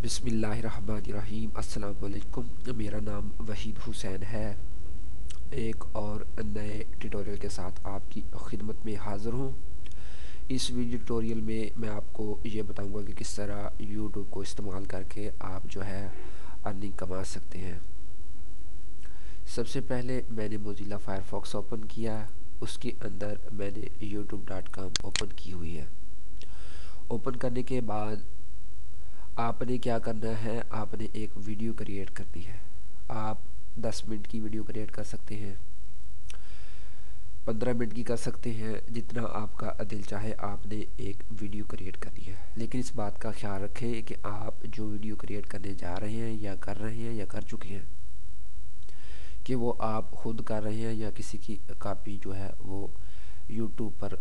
बिस्मिल्लाहिर्रहमानिर्रहीम। अस्सलाम वालेकुम। मेरा नाम वहीद हुसैन है। एक और नए ट्यूटोरियल के साथ आपकी खिदमत में हाज़िर हूँ। इस वीडियो ट्यूटोरियल में मैं आपको ये बताऊँगा कि किस तरह यूट्यूब को इस्तेमाल करके आप जो है अर्निंग कमा सकते हैं। सबसे पहले मैंने मोज़िला फायरफॉक्स ओपन किया, उसके अंदर मैंने youtube.com ओपन की हुई है। ओपन करने के बाद आपने क्या करना है, आपने एक वीडियो क्रिएट करनी है। आप 10 मिनट की वीडियो क्रिएट कर सकते हैं, 15 मिनट की कर सकते हैं, जितना आपका दिल चाहे आपने एक वीडियो क्रिएट करनी है। लेकिन इस बात का ख्याल रखें कि आप जो वीडियो क्रिएट करने जा रहे हैं या कर रहे हैं या कर चुके हैं, कि वो आप खुद कर रहे हैं या किसी की कॉपी जो है वो यूट्यूब पर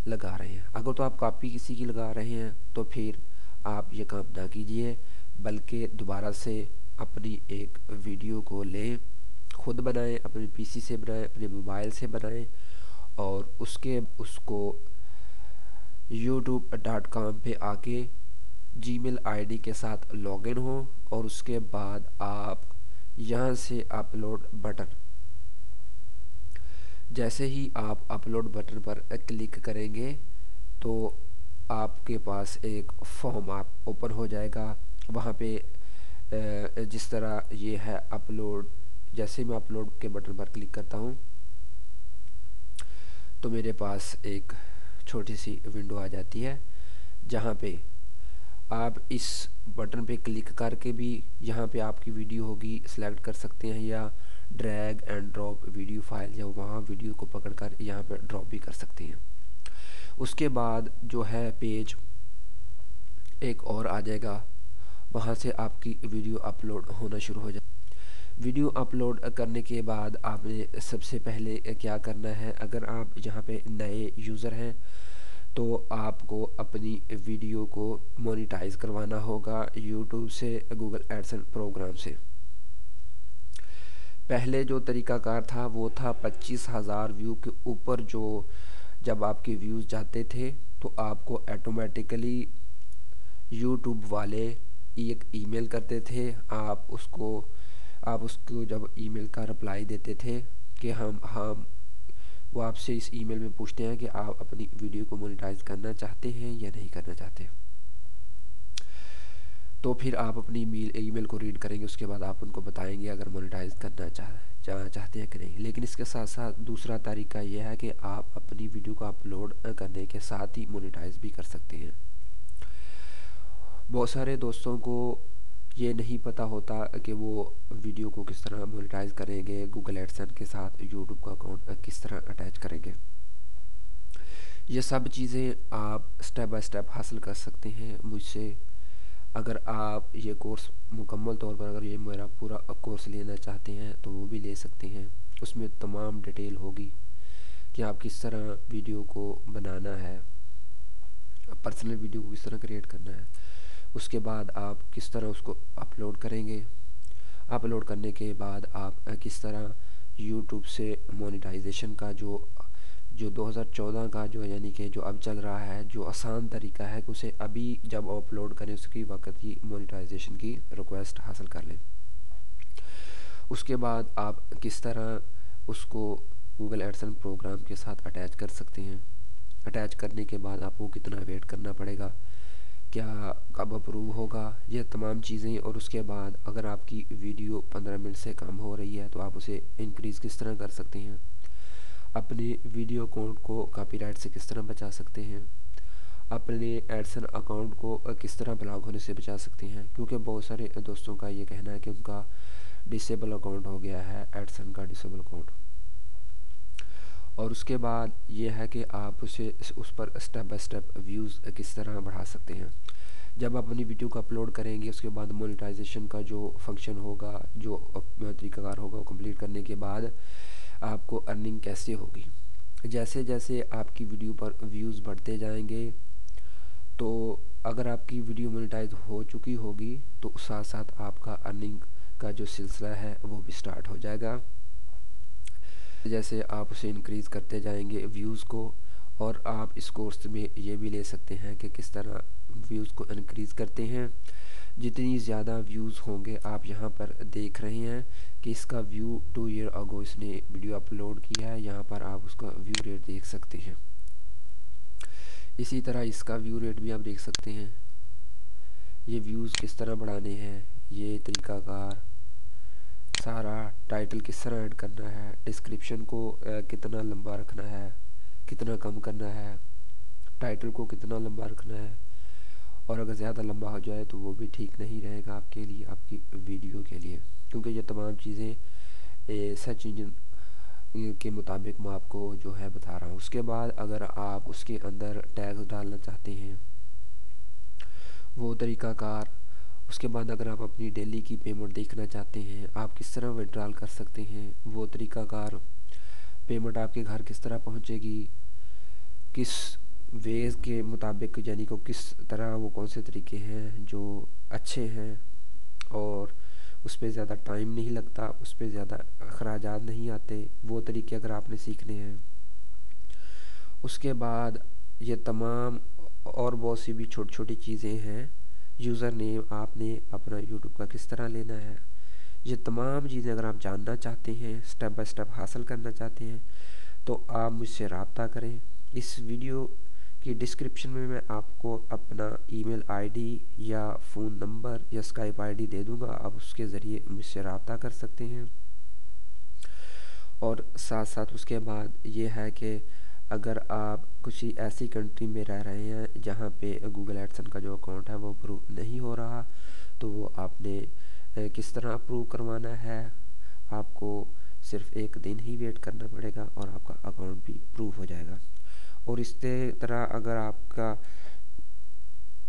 लगा रहे हैं। अगर तो आप कॉपी किसी की लगा रहे हैं तो फिर आप ये काम ना कीजिए, बल्कि दोबारा से अपनी एक वीडियो को लें, खुद बनाएं, अपने पीसी से बनाएं, अपने मोबाइल से बनाएं और उसको youtube.com पे आके जीमेल आईडी के साथ लॉगिन हो और उसके बाद आप यहाँ से अपलोड बटन, जैसे ही आप अपलोड बटन पर क्लिक करेंगे तो आपके पास एक फॉर्म आप ओपन हो जाएगा। वहाँ पे जिस तरह ये है अपलोड, जैसे मैं अपलोड के बटन पर क्लिक करता हूँ तो मेरे पास एक छोटी सी विंडो आ जाती है, जहाँ पे आप इस बटन पे क्लिक करके भी यहाँ पे आपकी वीडियो होगी सिलेक्ट कर सकते हैं, या drag and drop video file, या वहाँ वीडियो को पकड़कर यहाँ पे ड्रॉप भी कर सकते हैं। उसके बाद जो है पेज एक और आ जाएगा, वहाँ से आपकी वीडियो अपलोड होना शुरू हो जाए। वीडियो अपलोड करने के बाद आपने सबसे पहले क्या करना है, अगर आप यहाँ पे नए यूज़र हैं तो आपको अपनी वीडियो को मोनेटाइज करवाना होगा यूट्यूब से, गूगल एडसेंस प्रोग्राम से। पहले जो तरीकाकार था वो था 25,000 व्यू के ऊपर जो जब आपके व्यूज़ जाते थे तो आपको ऑटोमेटिकली यूट्यूब वाले एक ईमेल करते थे। आप उसको जब ईमेल का रिप्लाई देते थे कि हम वो आपसे इस ईमेल में पूछते हैं कि आप अपनी वीडियो को मोनेटाइज करना चाहते हैं या नहीं करना चाहते। तो फिर आप अपनी ईमेल को रीड करेंगे, उसके बाद आप उनको बताएंगे अगर मोनेटाइज करना चाहते हैं कि नहीं। लेकिन इसके साथ साथ दूसरा तरीका यह है कि आप अपनी वीडियो को अपलोड करने के साथ ही मोनेटाइज भी कर सकते हैं। बहुत सारे दोस्तों को ये नहीं पता होता कि वो वीडियो को किस तरह मोनेटाइज करेंगे, गूगल एडसेंस के साथ यूट्यूब का अकाउंट किस तरह अटैच करेंगे। ये सब चीज़ें आप स्टेप बाय स्टेप हासिल कर सकते हैं मुझसे। अगर आप ये कोर्स मुकम्मल तौर पर, अगर ये मेरा पूरा कोर्स लेना चाहते हैं तो वो भी ले सकते हैं। उसमें तमाम डिटेल होगी कि आप किस तरह वीडियो को बनाना है, पर्सनल वीडियो को किस तरह क्रिएट करना है, उसके बाद आप किस तरह उसको अपलोड करेंगे, अपलोड करने के बाद आप किस तरह यूट्यूब से मोनेटाइजेशन का जो 2014 का जो यानी कि जो अब चल रहा है, जो आसान तरीका है कि उसे अभी जब अपलोड करें उसकी वक्त ही मोनेटाइजेशन की रिक्वेस्ट हासिल कर लें। उसके बाद आप किस तरह उसको गूगल एडसेंस प्रोग्राम के साथ अटैच कर सकते हैं। अटैच करने के बाद आपको कितना वेट करना पड़ेगा, क्या कब अप्रूव होगा, ये तमाम चीज़ें। और उसके बाद अगर आपकी वीडियो 15 मिनट से कम हो रही है तो आप उसे इंक्रीज़ किस तरह कर सकते हैं, अपने वीडियो अकाउंट को कॉपीराइट से किस तरह बचा सकते हैं, अपने एडसेंस अकाउंट को किस तरह ब्लॉक होने से बचा सकते हैं। क्योंकि बहुत सारे दोस्तों का ये कहना है कि उनका डिसेबल अकाउंट हो गया है, एडसेंस का डिसेबल अकाउंट। और उसके बाद ये है कि आप उस पर स्टेप बाय स्टेप व्यूज़ किस तरह बढ़ा सकते हैं। जब आप अपनी वीडियो को अपलोड करेंगे उसके बाद मोनेटाइजेशन का जो फंक्शन होगा, जो तरीकाकार होगा, वो कंप्लीट करने के बाद आपको अर्निंग कैसे होगी। जैसे जैसे आपकी वीडियो पर व्यूज़ बढ़ते जाएंगे तो अगर आपकी वीडियो मोनेटाइज हो चुकी होगी तो साथ साथ आपका अर्निंग का जो सिलसिला है वो भी स्टार्ट हो जाएगा। जैसे आप उसे इंक्रीज़ करते जाएंगे व्यूज़ को, और आप इस कोर्स में ये भी ले सकते हैं कि किस तरह व्यूज़ को इंक्रीज़ करते हैं। जितनी ज़्यादा व्यूज़ होंगे, आप यहाँ पर देख रहे हैं कि इसका व्यू 2 ईयर अगो इसने वीडियो अपलोड किया है। यहाँ पर आप उसका व्यू रेट देख सकते हैं। इसी तरह इसका व्यू रेट भी आप देख सकते हैं। ये व्यूज़ किस तरह बढ़ाने हैं, ये तरीकाकार, सारा टाइटल किस तरह ऐड करना है, डिस्क्रिप्शन को कितना लंबा रखना है, कितना कम करना है, टाइटल को कितना लंबा रखना है, और अगर ज़्यादा लंबा हो जाए तो वो भी ठीक नहीं रहेगा आपके लिए, आपकी वीडियो के लिए, क्योंकि ये तमाम चीज़ें सर्च इंजन के मुताबिक मैं आपको जो है बता रहा हूँ। उसके बाद अगर आप उसके अंदर टैग्स डालना चाहते हैं, वो तरीक़ाकार, उसके बाद अगर आप अपनी डेली की पेमेंट देखना चाहते हैं, आप किस तरह विड्रॉल कर सकते हैं, वो तरीक़ाकार, पेमेंट आपके घर किस तरह पहुँचेगी, किस वेज़ के मुताबिक, यानी कि किस तरह, वो कौन से तरीके हैं जो अच्छे हैं और उस पर ज़्यादा टाइम नहीं लगता, उस पर ज़्यादा अखराजात नहीं आते, वो तरीके अगर आपने सीखने हैं। उसके बाद ये तमाम और बहुत सी भी छोटी छोटी चीज़ें हैं। यूज़र नेम आपने अपना यूट्यूब का किस तरह लेना है, ये तमाम चीज़ें अगर आप जानना चाहते हैं, स्टेप बाय स्टेप हासिल करना चाहते हैं, तो आप मुझसे रब्ता करें। इस वीडियो की डिस्क्रिप्शन में मैं आपको अपना ईमेल आईडी या फ़ोन नंबर या स्काइप आईडी दे दूंगा, आप उसके ज़रिए मुझसे रब्ता कर सकते हैं। और साथ साथ उसके बाद ये है कि अगर आप किसी ऐसी कंट्री में रह रहे हैं जहाँ पे गूगल एडसन का जो अकाउंट है वो अप्रूव नहीं हो रहा, तो वो आपने किस तरह अप्रूव करवाना है, आपको सिर्फ 1 दिन ही वेट करना पड़ेगा और आपका अकाउंट भी अप्रूव हो जाएगा। और इस तरह अगर आपका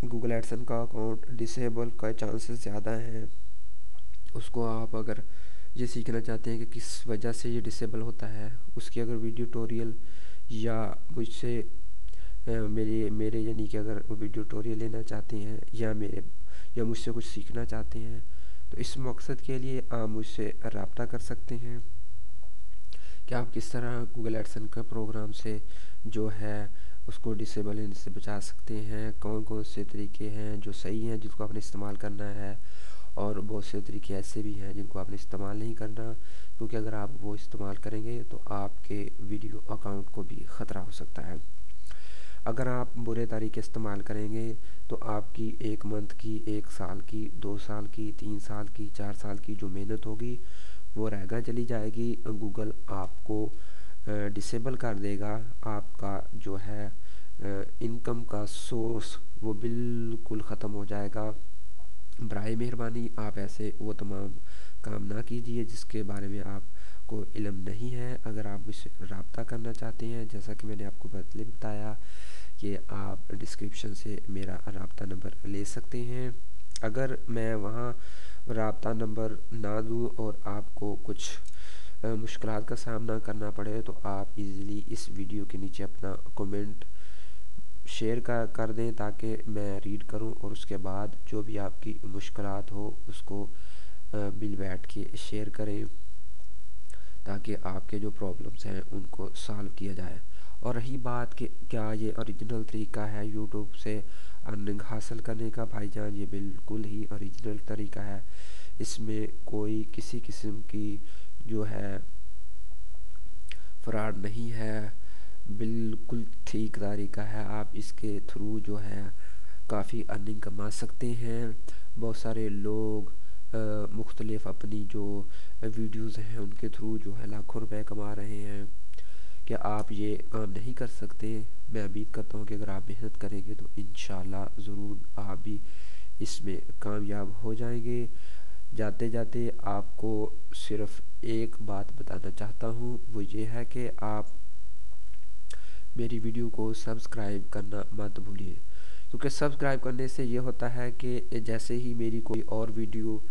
गूगल एडसन का अकाउंट डिसेबल का चांसेस ज़्यादा हैं, उसको आप अगर ये सीखना चाहते हैं कि किस वजह से ये डिसेबल होता है, उसकी अगर वीडियो ट्यूटोरियल या मुझसे मेरे यानी कि अगर वीडियो ट्यूटोरियल लेना चाहते हैं या मुझसे कुछ सीखना चाहते हैं, तो इस मकसद के लिए आप मुझसे रब्ता कर सकते हैं कि आप किस तरह गूगल एडसन का प्रोग्राम से जो है उसको डिसेबल होने से बचा सकते हैं, कौन कौन से तरीके हैं जो सही हैं जिसको आपने इस्तेमाल करना है, और बहुत से तरीके ऐसे भी हैं जिनको आपने इस्तेमाल नहीं करना, क्योंकि अगर आप वो इस्तेमाल करेंगे तो आपके वीडियो अकाउंट को भी ख़तरा हो सकता है। अगर आप बुरे तरीके इस्तेमाल करेंगे तो आपकी 1 मंथ की, 1 साल की, 2 साल की, 3 साल की, 4 साल की जो मेहनत होगी वो रहगा चली जाएगी। गूगल आपको डिसेबल कर देगा, आपका जो है इनकम का सोर्स वो बिल्कुल ख़त्म हो जाएगा। बराए मेहरबानी आप ऐसे वो तमाम काम ना कीजिए जिसके बारे में आपको इल्म नहीं है। अगर आप मुझसे रब्ता करना चाहते हैं, जैसा कि मैंने आपको पहले बताया कि आप डिस्क्रिप्शन से मेरा रब्ता नंबर ले सकते हैं। अगर मैं वहाँ रब्ता नंबर ना दूँ और आपको कुछ मुश्किलात का सामना करना पड़े, तो आप इजीली इस वीडियो के नीचे अपना कमेंट शेयर कर दें ताकि मैं रीड करूं, और उसके बाद जो भी आपकी मुश्किलात हो उसको मिल बैठ के शेयर करें ताकि आपके जो प्रॉब्लम्स हैं उनको सॉल्व किया जाए। और रही बात कि क्या ये ओरिजिनल तरीका है यूट्यूब से अर्निंग हासिल करने का, भाईजान ये बिल्कुल ही ओरिजिनल तरीका है। इसमें कोई किसी किस्म की जो है फ्रॉड नहीं है, बिल्कुल ठीक तरीका है। आप इसके थ्रू जो है काफ़ी अर्निंग कमा सकते हैं। बहुत सारे लोग मुख्तलिफ अपनी जो वीडियोज़ हैं उनके थ्रू जो है लाखों रुपए कमा रहे हैं। क्या आप ये काम नहीं कर सकते? मैं उम्मीद करता हूँ कि अगर आप मेहनत करेंगे तो इंशाल्लाह ज़रूर आप भी इसमें कामयाब हो जाएंगे। जाते जाते आपको सिर्फ एक बात बताना चाहता हूँ, वो ये है कि आप मेरी वीडियो को सब्सक्राइब करना मत भूलिए, क्योंकि सब्सक्राइब करने से ये होता है कि जैसे ही मेरी कोई और वीडियो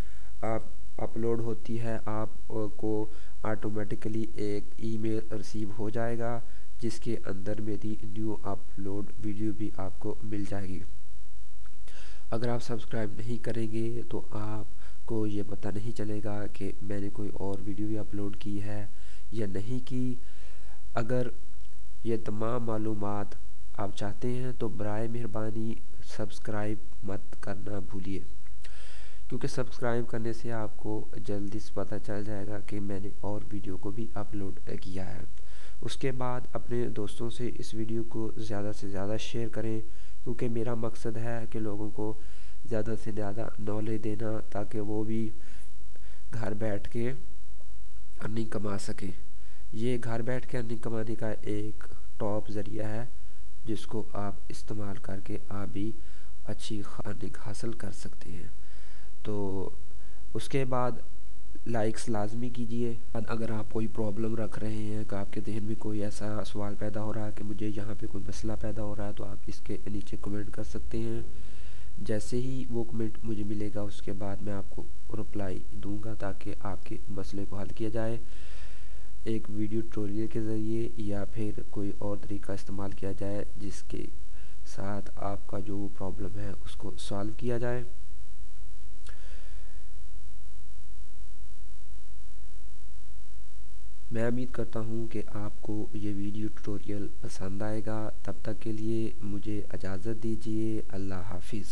आप अपलोड होती है, आपको ऑटोमेटिकली एक ईमेल रिसीव हो जाएगा जिसके अंदर मेरी न्यू अपलोड वीडियो भी आपको मिल जाएगी। अगर आप सब्सक्राइब नहीं करेंगे तो आपको ये पता नहीं चलेगा कि मैंने कोई और वीडियो भी अपलोड की है या नहीं की। अगर ये तमाम मालूमात आप चाहते हैं तो बराए मेहरबानी सब्सक्राइब मत करना भूलिए। क्योंकि सब्सक्राइब करने से आपको जल्दी से पता चल जाएगा कि मैंने और वीडियो को भी अपलोड किया है। उसके बाद अपने दोस्तों से इस वीडियो को ज़्यादा से ज़्यादा शेयर करें, क्योंकि मेरा मकसद है कि लोगों को ज़्यादा से ज़्यादा नॉलेज देना, ताकि वो भी घर बैठ के अर्निंग कमा सकें। ये घर बैठ के अर्निंग कमाने का एक टॉप ज़रिया है, जिसको आप इस्तेमाल करके आप भी अच्छी अर्निंग हासिल कर सकते हैं। तो उसके बाद लाइक्स लाजमी कीजिए। अगर आप कोई प्रॉब्लम रख रहे हैं कि आपके जहन में कोई ऐसा सवाल पैदा हो रहा है कि मुझे यहाँ पे कोई मसला पैदा हो रहा है, तो आप इसके नीचे कमेंट कर सकते हैं। जैसे ही वो कमेंट मुझे मिलेगा उसके बाद मैं आपको रिप्लाई दूंगा, ताकि आपके मसले को हल किया जाए एक वीडियो ट्यूटोरियल के ज़रिए, या फिर कोई और तरीका इस्तेमाल किया जाए जिसके साथ आपका जो प्रॉब्लम है उसको सॉल्व किया जाए। मैं उम्मीद करता हूँ कि आपको ये वीडियो ट्यूटोरियल पसंद आएगा। तब तक के लिए मुझे इजाज़त दीजिए। अल्लाह हाफिज़।